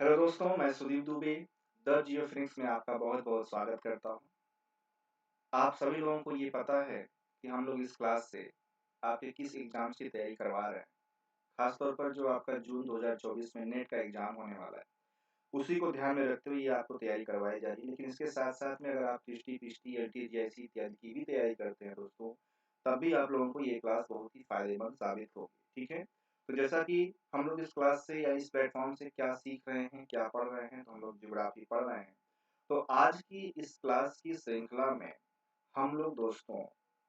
Hello दोस्तों, मैं Sudeep Dubey the Geo Phoenix में आपका बहुत-बहुत स्वागत करता हूँ। आप सभी लोगों को ये पता है कि हम लोग इस क्लास से आपके किस एग्ज़ाम्स की तैयारी करवा रहे हैं। ख़ास तौर पर जो आपका जून 2024 में नेट का एग्ज़ाम होने वाला है, उसी को ध्यान में रखते हुए ये आपको तैयारी करवाई जा रही है। लेकिन इसके साथ-साथ में अगर आप टीष्टी, एलटी जैसी इत्यादि की भी तैयारी करते हैं दोस्तों, तब भी आप लोगों को ये क्लास बहुत ही फ़ायदेमंद साबित होगी, ठीक है? तो जैसा कि हम लोग इस क्लास से या इस प्लेटफ़ॉर्म से क्या सीख रहे हैं, क्या पढ़ रहे हैं, तो हम लोग ज्योग्राफ़ी पढ़ रहे हैं। तो आज की इस क्लास की श्रृंखला में हम लोग दोस्तों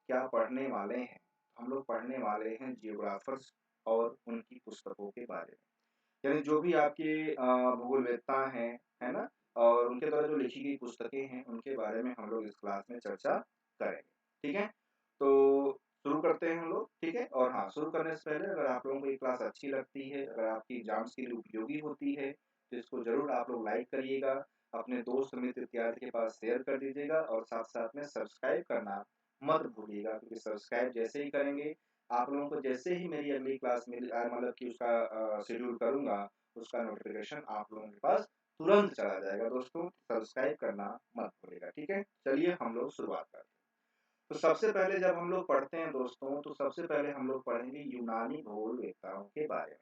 क्या पढ़ने वाले हैं? हम लोग पढ़ने वाले हैं जियोग्राफर्स और उनकी पुस्तकों के बारे में। यानी जो भी आपके भूगोलवेत्ता हैं, है ना? और उनके द्वारा जो लिखी गई पुस्तकें हैं, उनके बारे में हम लोग इस क्लास में चर्चा करेंगे, ठीक है? तो शुरू करते हैं हम लोग, ठीक है? और हाँ, शुरू करने से पहले अगर आप लोगों को ये क्लास अच्छी लगती है, अगर आपकी एग्ज़ाम्स के लिए उपयोगी होती है, तो इसको ज़रूर आप लोग लाइक करिएगा, अपने दोस्त, मित्र इत्यादि के पास शेयर कर दीजिएगा और साथ-साथ में सब्सक्राइब करना मत भूलिएगा क्योंकि सब्सक्राइब जैसे ही करेंगे, आप लोगों को जैसे ही मेरी अगली क्लास मतलब कि उसका शेड्यूल करूँगा, उसका नोटिफ़िकेशन आप लोगों के पास तुरंत चला जाएगा दोस्तों, सब्सक्राइब करना मत भूलिएगा, ठीक है? चलिए हम लोग शुरुआत करते हैं। तो सबसे पहले जब हम लोग पढ़ते हैं दोस्तों, तो सबसे पहले हम लोग पढ़ेंगे यूनानी भूगोलवेत्ताओं के बारे में।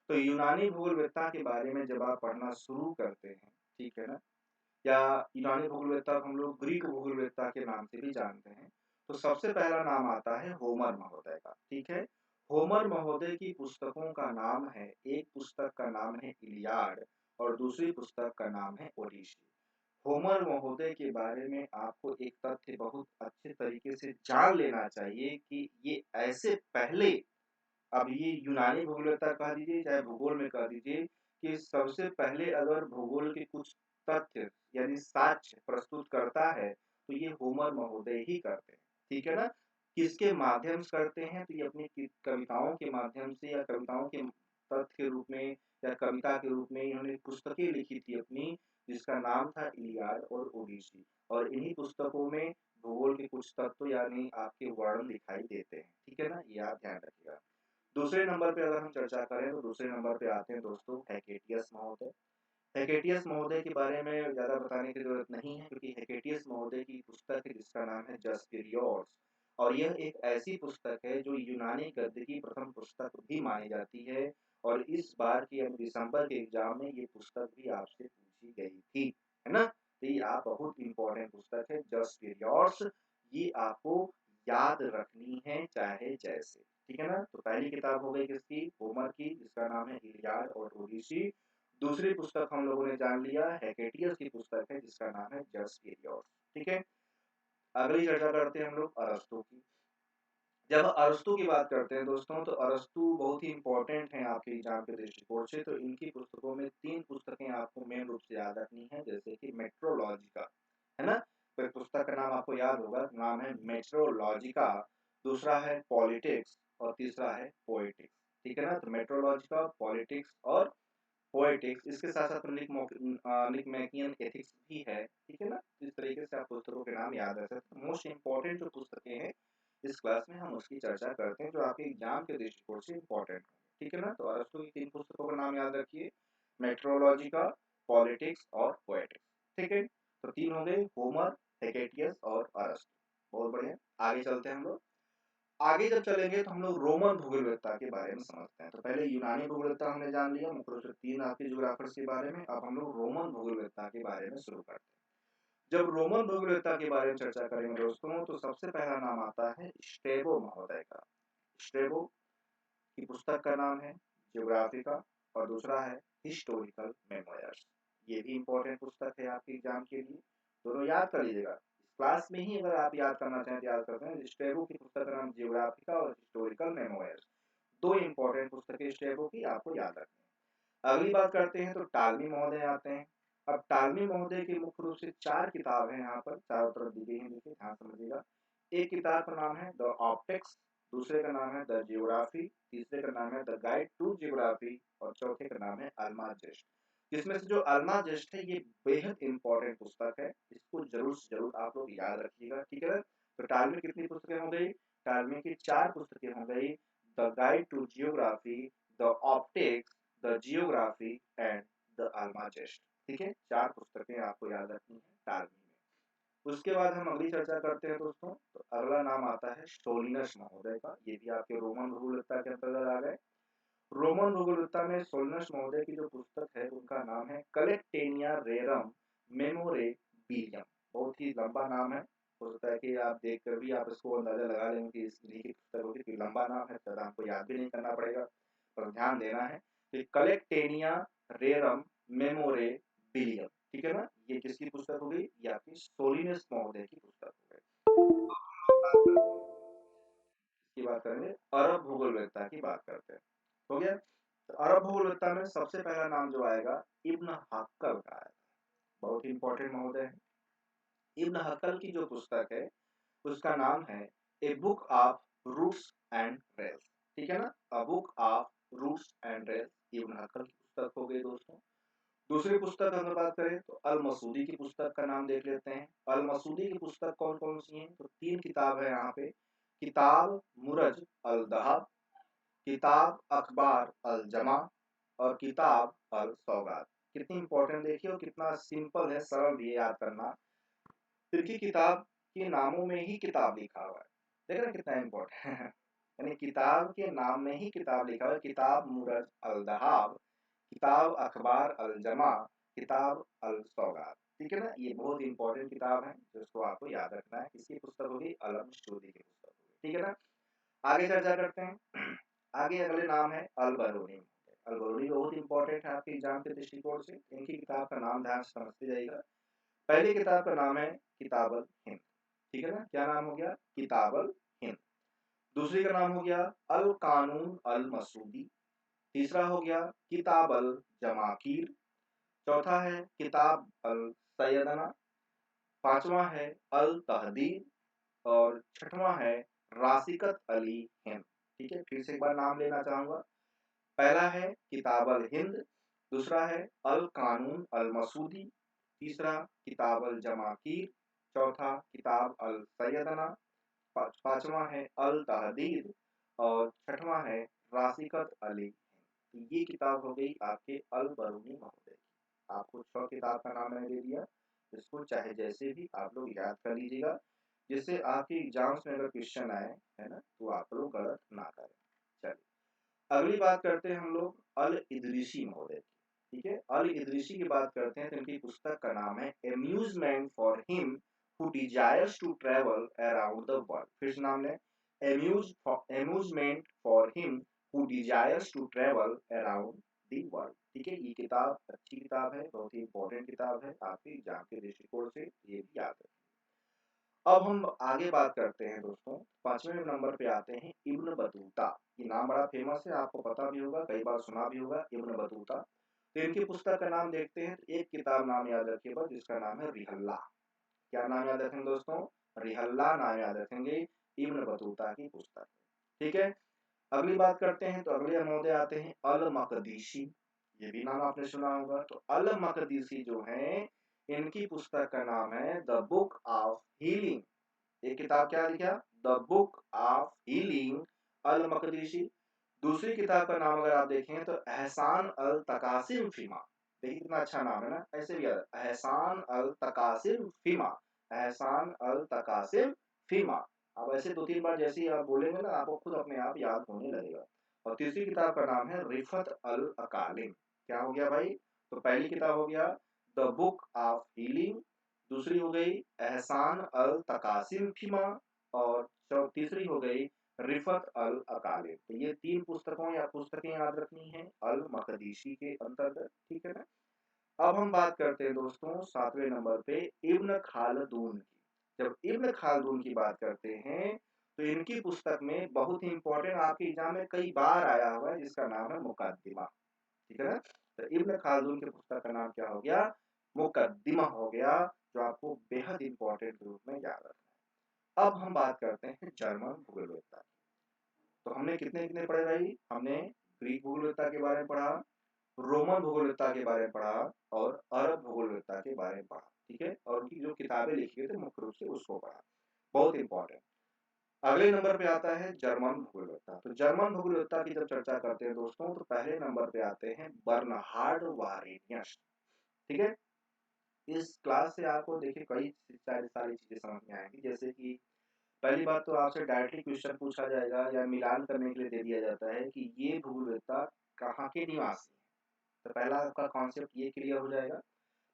तो यूनानी भूगोलवेत्ता के बारे में जब आप पढ़ना शुरू करते हैं, ठीक है ना? या यूनानी भूगोलवेत्ता को हम लोग ग्रीक भूगोलवेत्ता के नाम से भी जानते हैं। तो सबसे पहला नाम आता है होमर महोदय का, ठीक है? होमर महोदय की पुस्तकों का नाम है, एक पुस्तक का नाम है इलियाड और दूसरी पुस्तक का नाम है ओडिसी। होमर महोदय के बारे में आपको एक तथ्य बहुत अच्छे तरीके से जान लेना चाहिए कि ये ऐसे पहले अब ये यूनानी भूगोलवेत्ता कह दीजिए चाहे भूगोल में कह दीजिए कि सबसे पहले अगर भूगोल के कुछ तथ्य यानी साक्ष्य प्रस्तुत करता है तो ये होमर महोदय ही करते हैं, ठीक है ना? किसके माध्यम से करते हैं तो ये अपनी कविताओं के माध्यम से या कविताओं के तथ्य के रूप में या कविता के रूप में इन्होंने पुस्तकें लिखी थी अपनी जिसका नाम था इलियाड और ओडिसी और इन्हीं पुस्तकों में भूगोल के कुछ तत्व यानी आपके वर्णन दिखाई देते हैं, ठीक है ना? ये आप ध्यान रखिएगा। दूसरे नंबर पे अगर हम चर्चा करें तो दूसरे नंबर पे आते हैं दोस्तों हेकेटियस महोदय। हेकेटियस महोदय के बारे में ज़्यादा बताने की ज़रूरत नहीं है क्योंकि हेकेटियस महोदय की पुस्तक है जिसका नाम है जस्पिरियोर्स और यह एक ऐसी पुस्तक है जो यूनानी गद्य की प्रथम पुस्तक भी मानी जाती है और इस बार की अब दिसंबर के एग्जाम में ये पुस्तक भी आपसे पूछी गई थी, है ना? तो ये आप बहुत इंपॉर्टेंट पुस्तक है जस्पिरियोर्स, ये आपको याद रखनी है चाहे जैसे, ठीक है ना? तो पहली किताब हो गई किसकी? होमर की जिसका नाम है इलियाड और ओडिसी। दूसरी पुस्तक हम लोगों ने जान लिया हेकेटियस की पुस्तक है जिसका नाम है जस्ट पीरियड्स, ठीक है? अगली चर्चा करते हैं हम लोग अरस्तू की। जब अरस्तू की बात करते हैं दोस्तों तो अरस्तू बहुत ही इंपॉर्टेंट हैं आपके एग्जाम के दृष्टिकोण से तो इनकी पुस्तकों में 3 पुस्तकें आपको मेन रूप से याद रखनी है जैसे कि मेट्रोलॉजिका, है ना? तो एक पुस्तक का नाम आपको याद होगा, नाम है मेट्रोलॉजिका, दूसरा है पॉलिटिक्स और तीसरा है पोएटिक्स, ठीक है ना? तो मेट्रोलॉजिका, पॉलिटिक्स और पोएटिक्स इसके साथ-साथ निकमैकियन एथिक्स भी है, ठीक है ना? इस तरीके से आप पुस्तकों के नाम याद रख सकते हैं। मोस्ट इम्पोर्टेंट जो पुस्तकें हैं, इस क्लास में हम उसकी चर्चा करते हैं, जो आपके एग्ज़ाम के दृष्टिकोण से इम्पोर्टेंट होंगे, ठीक है ना? तो अरस्तू की 3 पुस्तकों का नाम याद रखिए, मेट्रोलॉजिका, पॉलिटिक्स और पोएटिक्स, ठीक है? तो 3 हो गए, होमर, हेकेटियस और अरस्तू। बहुत बढ़िया, आगे चलते हैं हम लोग। आगे जब चलेंगे तो हम लोग रोमन भूगोलवेत्ता के बारे में समझते हैं। तो पहले यूनानी भूगोलवेत्ता हमने जान लिया, मुख्य रूप से 3 आपके ज्योग्राफर्स के बारे में। अब हम लोग रोमन भूगोलवेत्ता के बारे में शुरू करते हैं। जब रोमन भूगोलवेत्ता के बारे में चर्चा करेंगे दोस्तों, तो सबसे पहला नाम आता है स्ट्रैबो महोदय का। स्ट्रैबो की पुस्तक का नाम है ज्योग्राफिका और दूसरा है हिस्टोरिकल मेमोयर्स। ये भी इम्पोर्टेंट पुस्तक है आपके एग्जाम के लिए, दोनों याद कर लीजिएगा। क्लास में ही अगर आप याद करना चाहें तो याद करते हैं। स्ट्रैबो की पुस्तक का नाम ज्योग्राफिका और हिस्टोरिकल मेमोयर्स, 2 इम्पोर्टेंट पुस्तकें स्ट्रैबो की आपको याद रखनी है। अगली बात करते हैं तो टालमी महोदय आते हैं। अब टालमी महोदय की मुख्य रूप से 4 किताब हैं यहाँ पर, चारों तरफ दी गई हैं, देखिए ध्यान समझिएगा। एक किताब का नाम है द ऑप्टिक्स, दूसरे का नाम है द जियोग्राफी, तीसरे का नाम है द गाइड टू जियोग्राफी और चौथे का नाम है अल्माजेस्ट। जिसमें से जो अल्माजेस्ट है ये बेहद इंपॉर्टेंट पुस्तक है, इसको जरूर से जरूर आप लोग याद रखिएगा, ठीक है ना? तो टालमी कितनी पुस्तकें हो गई? टालमी की 4 पुस्तकें हो गई, the guide to geography, the optics, the geography and the Almagest. ठीक है, 4 पुस्तकें आपको याद रखनी है टालमी में। उसके बाद हम अगली चर्चा करते हैं दोस्तों। तो अगला नाम आता है सोलिनस महोदय का। ये भी आपके रोमन भूगोलविद्ता के अंतर्गत आ गए। रोमन भूगोलविद्ता में सोलिनस महोदय की जो पुस्तक है उनका नाम है कलेक्टेनिया रेरम मेमोरेबिलियम। बहुत ही लंबा नाम है, हो सकता है कि आप देख कर भी आप इसको अंदाजा लगा लेंगे कि इस इन्हीं की पुस्तक होगी, कि लंबा नाम है, ज़्यादा आपको याद भी नहीं करना पड़ेगा, पर ध्यान देना है कि कलेक्टेनिया रेरम मेमोरेबिलियम। ठीक है ना, ये किसकी पुस्तक हो गई? ये आपकी सोलिनस महोदय की पुस्तक हो गई। इसकी बात करेंगे, अरब भूगोलविद्ता की बात करते हैं। हो गया। तो अरब भूगोलविद्ता में सबसे पहला नाम जो आएगा इब्न हक्कल का आएगा। बहुत ही इंपॉर्टेंट महोदय है। इब्न हक्कल की जो पुस्तक है उसका नाम है a book of roots and rails. ठीक है ना, a book of roots and rails, Ibn Hawqal की पुस्तक हो गई दोस्तों। दूसरी पुस्तक अगर बात करें तो अल मसूदी की पुस्तक का नाम देख लेते हैं। अल मसूदी की पुस्तक कौन कौन सी है? तो 3 किताब है यहाँ पे। किताब मुरज अल दहब, किताब अखबार अल जमा और किताब अल सौगात। कितनी इंपॉर्टेंट देखिए और कितना सिंपल है, सरल भी है याद करना। इनकी किताब के नामों में ही किताब लिखा हुआ है। देख रहे हैं कितना इंपॉर्टेंट है। यानी किताब के नाम में ही किताब लिखा हुआ है। किताब मुरज अल दहाब, किताब अखबार अल जमा, किताब अल सौगात। ठीक है ना, ये बहुत इंपॉर्टेंट किताब है जिसको आपको याद रखना है। किसकी पुस्तक होगी? अल मसूदी की पुस्तक होगी। ठीक है ना, आगे चर्चा करते हैं। आगे अगले नाम है अल बरूनी। अल बरूनी बहुत इंपॉर्टेंट है आपके एग्जाम के दृष्टिकोण से। इनकी किताब का नाम ध्यान से समझते जाइएगा। पहली किताब का नाम है किताबुल हिंद। ठीक है ना, क्या नाम हो गया? किताबुल हिंद। दूसरी का नाम हो गया अल कानून अल मसूदी। तीसरा हो गया किताब अल जमाकीर। चौथा है किताब अल सैयदना। पांचवा है अल तहदीब और छठवां है रासिकत अली हिंद। ठीक है, फिर से एक बार नाम लेना चाहूंगा। पहला है किताब अल हिंद, दूसरा है अल कानून अल मसूदी, तीसरा किताब अल जमाकीर, चौथा किताब अल सैयदना, पांचवा है अल तहदीद और छठवां है रासिकत अली हिंद। तो ये किताब हो गई आपके अल बरूनी महोदय की। आपको 6 किताब का नाम मैंने दे दिया। इसको चाहे जैसे भी आप लोग याद कर लीजिएगा, जिससे आपके एग्जाम्स में अगर क्वेश्चन आए, है ना, तो आप लोग गलत ना करें। चलिए अगली बात करते हैं हम लोग अल इदरीसी महोदय की। ठीक है, अल इदरीसी की बात करते हैं तो इनकी पुस्तक का नाम है amusement for him who desires to travel around the world. फिर से नाम लें, amusement for him who desires to travel around the world. ठीक है, ये किताब अच्छी किताब है, बहुत ही इंपॉर्टेंट किताब है आपके एग्जाम के दृष्टिकोण से, ये भी याद रखें। अब हम आगे बात करते हैं दोस्तों, 5वें नंबर पे आते हैं इब्न बतूता। ये नाम बड़ा फेमस है, आपको पता भी होगा, कई बार सुना भी होगा, इब्न बतूता। तो इनकी पुस्तक का नाम देखते हैं। एक किताब नाम याद रखिए बस, जिसका नाम है रिहल्ला। क्या नाम याद रखेंगे दोस्तों? रिहल्ला नाम याद रखेंगे, इब्न बतूता की पुस्तक। ठीक है, अगली बात करते हैं तो अगले महोदय आते हैं अल मकदीसी। ये भी नाम आपने सुना होगा। तो अल मकदीसी जो है, इनकी पुस्तक का नाम है द बुक ऑफ हीलिंग। एक किताब क्या लिखा? द बुक ऑफ हीलिंग, अल मकदीसी। दूसरी किताब का नाम अगर आप देखें तो एहसान अल तकासिम फीमा। देखिए कितना अच्छा नाम है ना, ऐसे भी याद, एहसान अल तकासिम फीमा, एहसान अल तकासिम फीमा। अब ऐसे 2-3 बार जैसे ही आप बोलेंगे ना, आपको खुद अपने आप याद होने लगेगा। और तीसरी किताब का नाम है रिफत अल अकालिम। क्या हो गया भाई? तो पहली किताब हो गया द बुक ऑफ हीलिंग, दूसरी हो गई एहसान अल तकासिम फीमा और तीसरी हो गई रिफत अल अकालिम। तो ये 3 पुस्तकों या पुस्तकें याद रखनी है अल मकदीसी के अंतर्गत। ठीक है ना, अब हम बात करते हैं दोस्तों 7वें नंबर पे इब्न खालदून की। जब इब्न खालदून की बात करते हैं तो इनकी पुस्तक में बहुत ही इंपॉर्टेंट, आपके एग्जाम में कई बार आया हुआ है, जिसका नाम है मुकद्दिमा। ठीक है ना, तो इब्न खालदून की पुस्तक का नाम क्या हो गया? मुकद्दिमा हो गया, जो आपको बेहद इंपॉर्टेंट रूप में याद रखना है। अब हम बात करते हैं जर्मन भूगोलविद्ता। तो हमने कितने कितने पढ़े भाई? हमने ग्रीक भूगोलविद्ता के बारे में पढ़ा, रोमन भूगोलविद्ता के बारे में पढ़ा और अरब भूगोलविद्ता के बारे में पढ़ा। ठीक है, और उनकी जो किताबें लिखी गई थी मुख्य रूप से उसको पढ़ा। बहुत इंपॉर्टेंट। अगले नंबर पे आता है जर्मन भूगोलवेत्ता। तो जर्मन भूगोलवेत्ता की जब चर्चा करते हैं दोस्तों, तो पहले नंबर पे आते हैं बर्नहार्ड वारेनियस। ठीक है, इस क्लास से आपको देखिए कई सारी सारी चीजें समझ में आएंगी। जैसे कि पहली बात तो आपसे डायरेक्टली क्वेश्चन पूछा जाएगा या मिलान करने के लिए दे दिया जाता है कि ये भूगोलवेत्ता कहाँ के निवासी हैं। तो पहला आपका कॉन्सेप्ट ये क्लियर हो जाएगा।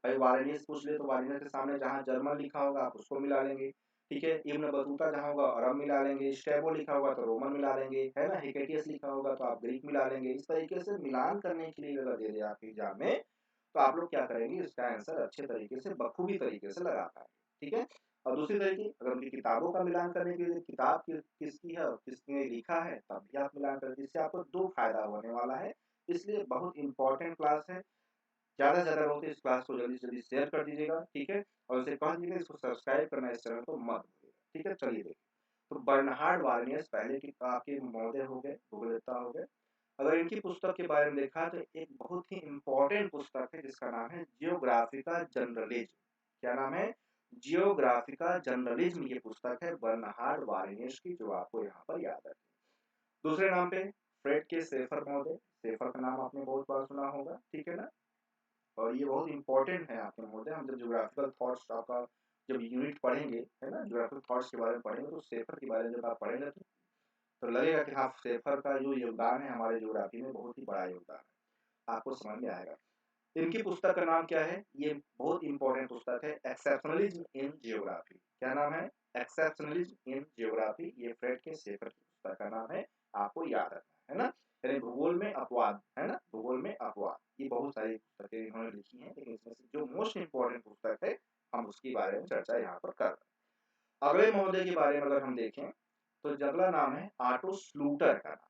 भाई वारेनियस पूछ ले तो वारेनियस के सामने जहाँ जर्मन लिखा होगा आप उसको मिला लेंगे। ठीक है, इब्न बतूता जहाँ होगा अरब मिला लेंगे, स्ट्रैबो लिखा होगा तो रोमन मिला लेंगे, है ना। हेकेटियस लिखा होगा तो आप ग्रीक मिला लेंगे। इस तरीके से मिलान करने के लिए अगर दे दे आपके एग्जाम में, तो आप लोग क्या करेंगे, इसका आंसर अच्छे तरीके से बखूबी तरीके से लगा पाएंगे। ठीक है, और दूसरी तरीके अगर उनकी किताबों का मिलान करने के लिए किताब किसकी है और किसने लिखा है तब भी आप मिलान करें, जिससे आपको दो फायदा होने वाला है। इसलिए बहुत इंपॉर्टेंट क्लास है। ज़्यादा से ज़्यादा लोगों को इस क्लास को जल्दी से जल्दी शेयर कर दीजिएगा। ठीक है, और उसे कह दीजिएगा इसको सब्सक्राइब करना, इस चैनल को मत भूलिएगा। ठीक है, चलिए देखिए। तो बर्नहार्ड वार्नियस पहले की आपके महोदय हो गए, भूगोलवेत्ता हो गए। अगर इनकी पुस्तक के बारे में देखा तो एक बहुत ही इंपॉर्टेंट पुस्तक है जिसका नाम है जियोग्राफिका जनरलिज्म। क्या नाम है? जियोग्राफिका जनरलिज्म। ये पुस्तक है बर्नहार्ड वार्नियस की, जो आपको यहाँ पर याद है। दूसरे नाम पे फ्रेड के शेफर महोदय। शेफर का नाम आपने बहुत बार सुना होगा, ठीक है ना। और ये बहुत इंपॉर्टेंट है आपके महोदय। हम जब ज्योग्राफिकल थॉट्स का जब यूनिट पढ़ेंगे, है ना, ज्योग्राफिकल थॉट्स के बारे में पढ़ेंगे, तो शेफर के बारे में जब आप पढ़ेंगे तो लगेगा कि हाँ, शेफर का जो योगदान है हमारे ज्योग्राफी में बहुत ही बड़ा योगदान है, आपको समझ में आएगा। इनकी पुस्तक का नाम क्या है? ये बहुत इंपॉर्टेंट पुस्तक है, एक्सेप्शनलिज्म इन जियोग्राफी। क्या नाम है? एक्सेप्शनलिज्म इन जियोग्राफी। ये फ्रेड के शेफर की पुस्तक का नाम है, आपको याद रखना है ना। यानी भूगोल में अपवाद, है ना, भूगोल में अपवाद। ये बहुत सारी पुस्तकें इन्होंने लिखी हैं, लेकिन इसमें से जो मोस्ट इंपॉर्टेंट पुस्तक है हम उसके बारे में चर्चा यहाँ पर कर रहे हैं। अगले महोदय के बारे में अगर हम देखें तो अगला नाम है आटो स्लूटर का नाम।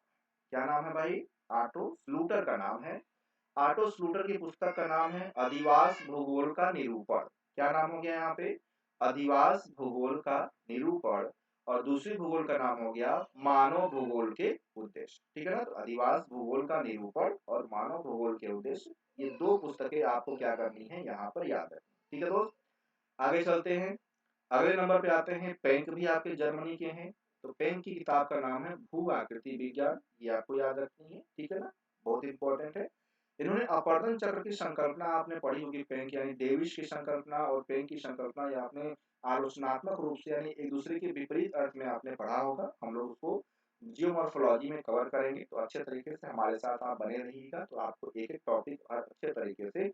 क्या नाम है भाई? आटो स्लूटर का नाम है। आटो स्लूटर की पुस्तक का नाम है अधिवास भूगोल का निरूपण। क्या नाम हो गया यहाँ पे? अधिवास भूगोल का निरूपण। और दूसरी भूगोल का नाम हो गया मानव भूगोल के उद्देश्य। ठीक है ना, तो अधिवास भूगोल का निरूपण और मानव भूगोल के उद्देश्य, ये दो पुस्तकें आपको क्या करनी है यहाँ पर याद रखनी। ठीक है दोस्त, आगे चलते हैं। अगले नंबर पे आते हैं, पेंक भी आपके जर्मनी के हैं। तो पेंक की किताब का नाम है भू आकृति विज्ञान। ये आपको याद रखनी है, ठीक है ना, बहुत इंपॉर्टेंट है। इन्होंने अपवर्तन चक्र की संकल्पना आपने पढ़ी होगी, पेंक यानी डेविस की संकल्पना और पेंक की संकल्पना, या आपने आलोचनात्मक रूप से यानी एक दूसरे के विपरीत अर्थ में आपने पढ़ा होगा। हम लोग उसको जियोमॉर्फोलॉजी में कवर करेंगे, तो अच्छे तरीके से हमारे साथ आप बने रहिएगा, तो आपको एक एक टॉपिक अच्छे तरीके से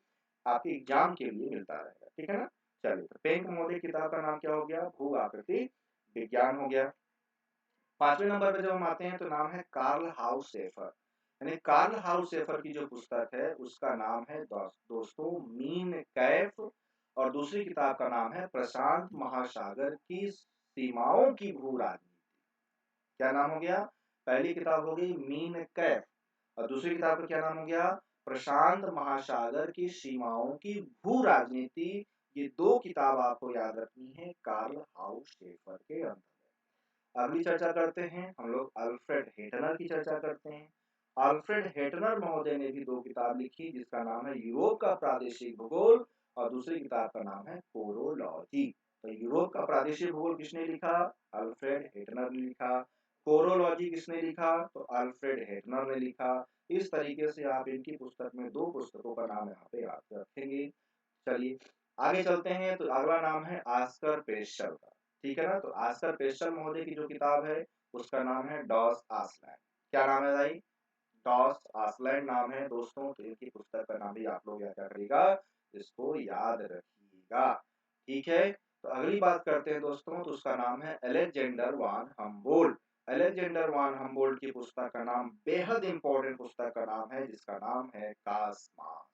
आपके एग्जाम के लिए मिलता रहेगा। ठीक है ना। चलिए, तो पेंक महोदय किताब का नाम क्या हो गया? भू आकृति विज्ञान हो गया। पांचवें नंबर पे जब हम आते हैं तो नाम है कार्ल हाउस सेफर। यानी कार्ल हाउस सेफर की जो पुस्तक है उसका नाम है दोस्तों मीन कैफ। और दूसरी किताब का नाम है प्रशांत महासागर की सीमाओं की भू राजनीति। क्या नाम हो गया? पहली किताब हो गई मीन कैफ, और दूसरी किताब का क्या नाम हो गया? प्रशांत महासागर की सीमाओं की भू राजनीति। ये दो किताब आपको याद रखनी है कार्ल हाउस शेफर के अंतर्गत। अगली चर्चा करते हैं हम लोग अल्फ्रेड हेटनर की चर्चा करते हैं। अल्फ्रेड हेटनर महोदय ने भी दो किताब लिखी, जिसका नाम है यूरोप का प्रादेशिक भूगोल और दूसरी किताब का नाम है कोरोलॉजी। तो यूरोप का प्रादेशिक भूगोल किसने लिखा? अल्फ्रेड हेटनर ने लिखा। कोरोलॉजी किसने लिखा? तो अल्फ्रेड हेटनर ने लिखा। इस तरीके से आप इनकी पुस्तक में दो पुस्तकों का नाम यहाँ पे याद रखेंगे। चलिए आगे चलते हैं, तो अगला नाम है आस्कर पेस्चल का। ठीक है ना, तो आस्कर पेस्चल महोदय की जो किताब है उसका नाम है डॉस आसलैंड। क्या नाम है भाई? डॉस आसलैंड नाम है दोस्तों। तो इनकी पुस्तक का नाम भी आप लोग क्या करिएगा, इसको याद रखिएगा। ठीक है, तो अगली बात करते हैं दोस्तों, तो उसका नाम है अलेक्जेंडर वान हम्बोल्ट। अलेक्जेंडर वान हम्बोल्ट की पुस्तक का नाम, बेहद इंपॉर्टेंट पुस्तक का नाम है, जिसका नाम है कास्मास।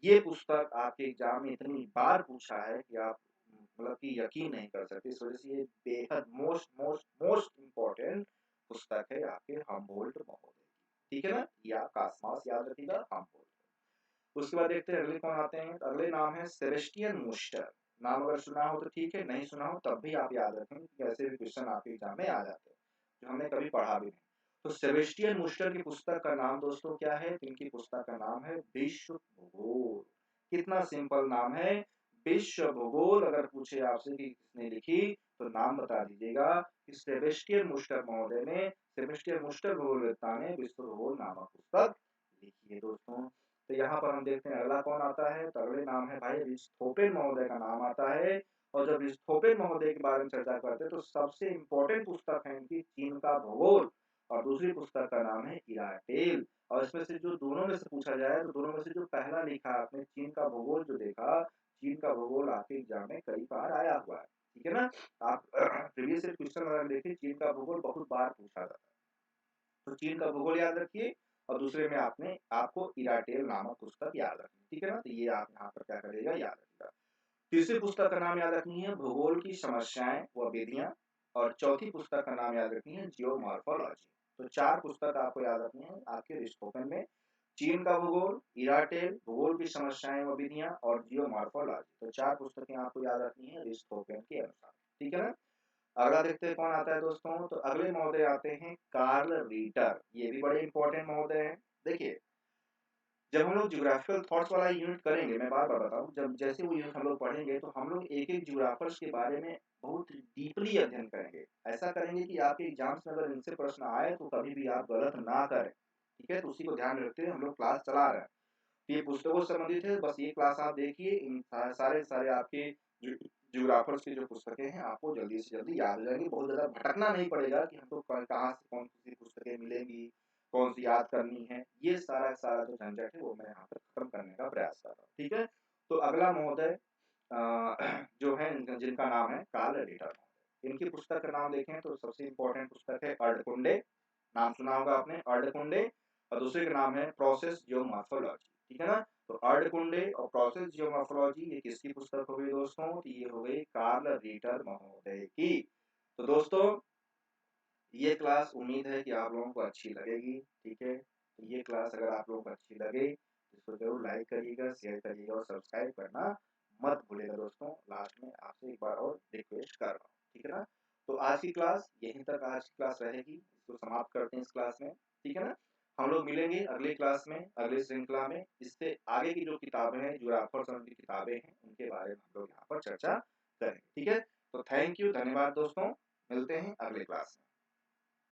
ये पुस्तक आपके एग्जाम में इतनी बार पूछा है कि आप मतलब कि यकीन नहीं कर सकते। इस वजह से ये बेहद मोस्ट मोस्ट मोस्ट इंपॉर्टेंट पुस्तक है आपके हम्बोल्ट महोदय की। ठीक है ना, या कास्मास याद रखिएगा, हम्बोल्ट। उसके बाद देखते हैं अगले कौन आते हैं। तो अगले नाम है सेबेस्टियन मुस्टर। नाम अगर सुना हो तो ठीक है, नहीं सुना हो तब भी आप याद रखें, क्योंकि ऐसे भी क्वेश्चन आपके एग्जाम में आ जाते हैं जो हमने कभी पढ़ा भी नहीं। तो सेबेस्टियन मुस्टर की पुस्तक का नाम दोस्तों क्या है? तो इनकी पुस्तक का नाम है विश्व भूगोल। कितना सिंपल नाम है, विश्व भूगोल अगर पूछे आपसे कि किसने लिखी तो नाम बता दीजिएगा कि सेबेस्टियन मुस्टर महोदय ने, सेबेस्टियन मुस्टर भूगोलवेत्ता ने विश्व भूगोल नामक पुस्तक लिखी है दोस्तों। तो यहाँ पर हम देखते हैं अगला कौन आता है, तो अगले नाम है भाई अरिस्टोफेन महोदय का नाम आता है। और जब अरिस्टोफेन महोदय के बारे में चर्चा करते हैं तो सबसे इम्पोर्टेंट पुस्तक है इनकी चीन का भूगोल, और दूसरी पुस्तक का नाम है इराटेल। और इसमें से जो दोनों में से पूछा जाए तो दोनों में से जो पहला लिखा आपने चीन का भूगोल जो देखा, चीन का भूगोल आपके एग्जाम में कई बार आया हुआ है, ठीक है ना। आप प्रीवियस क्वेश्चन अगर देखें चीन का भूगोल बहुत बार पूछा जाता है, तो चीन का भूगोल याद रखिए और दूसरे में आपने आपको इराटेल नामक पुस्तक याद रखनी, ठीक है ना। तो ये आप यहाँ पर क्या करेगा, याद रखिएगा। तीसरी पुस्तक का नाम याद रखनी है भूगोल की समस्याएं व विधियां, और चौथी पुस्तक का नाम याद रखनी है जियोमॉर्फोलॉजी। तो चार पुस्तक आपको याद रखनी है आपके अरिस्टोफेन में, चीन का भूगोल, इराटेल, भूगोल की समस्याएं व विधियां और जियोमॉर्फोलॉजी। तो चार पुस्तकें आपको याद रखनी है अरिस्टोफेन के अनुसार, ठीक है ना। अगला देखते हैं कौन आता है दोस्तों, तो अगले महोदय आते हैं कार्ल रीटर। ये भी बड़े इंपॉर्टेंट महोदय हैं। देखिए जब हम लोग ज्योग्राफिकल थॉट्स वाला यूनिट करेंगे, मैं बार बार बताऊं, जब जैसे वो यूनिट हम लोग पढ़ेंगे तो हम लोग एक एक ज्योग्राफर्स के बारे में बहुत डीपली अध्ययन करेंगे। ऐसा करेंगे कि आपके एग्जाम्स में अगर इनसे प्रश्न आए तो कभी भी आप गलत ना करें, ठीक है। तो उसी को ध्यान में रखते हुए हम लोग क्लास चला रहे हैं। तो ये पुस्तकों से संबंधित है, बस ये क्लास आप देखिए, इन सारे सारे आपके ज्योग्राफर्स की जो पुस्तकें हैं आपको जल्दी से जल्दी याद हो जाएंगी। बहुत ज्यादा भटकना नहीं पड़ेगा कि हमको कहाँ से कौन सी पुस्तकें मिलेंगी, कौन सी याद करनी है। ये सारा सारा जो झंझट है वो मैं यहाँ पर खत्म करने का प्रयास कर रहा हूँ, ठीक है। तो अगला महोदय जो है जिनका नाम है कार्ल रीटर महोदय। इनकी पुस्तक का नाम देखें तो सबसे इंपॉर्टेंट पुस्तक है अर्धकुंडे, नाम सुना होगा आपने अर्धकुंडे। और दूसरे का नाम है प्रोसेस जियोमॉर्फोलॉजी, ठीक है ना। तो अर्धकुंडे और प्रोसेस जियोमॉर्फोलॉजी ये किसकी पुस्तक हो गई दोस्तों, तो ये हो गई कार्ल रीटर महोदय की। तो दोस्तों ये क्लास उम्मीद है कि आप लोगों को अच्छी लगेगी, ठीक है। तो ये क्लास अगर आप लोगों को अच्छी लगे तो इसको जरूर लाइक करिएगा, शेयर करिएगा और सब्सक्राइब करना मत भूलिएगा दोस्तों। लास्ट में आपसे एक बार और रिक्वेस्ट कर रहा हूँ, ठीक है ना। तो आज की क्लास यहीं तक, आज की क्लास रहेगी, इसको समाप्त करते हैं इस क्लास में, ठीक है ना। हम लोग मिलेंगे अगले क्लास में, अगले श्रृंखला में। इससे आगे की जो किताबें हैं, जो राफर की किताबें हैं, उनके बारे में हम लोग यहाँ पर चर्चा करेंगे, ठीक है। तो थैंक यू, धन्यवाद दोस्तों, मिलते हैं अगले क्लास में।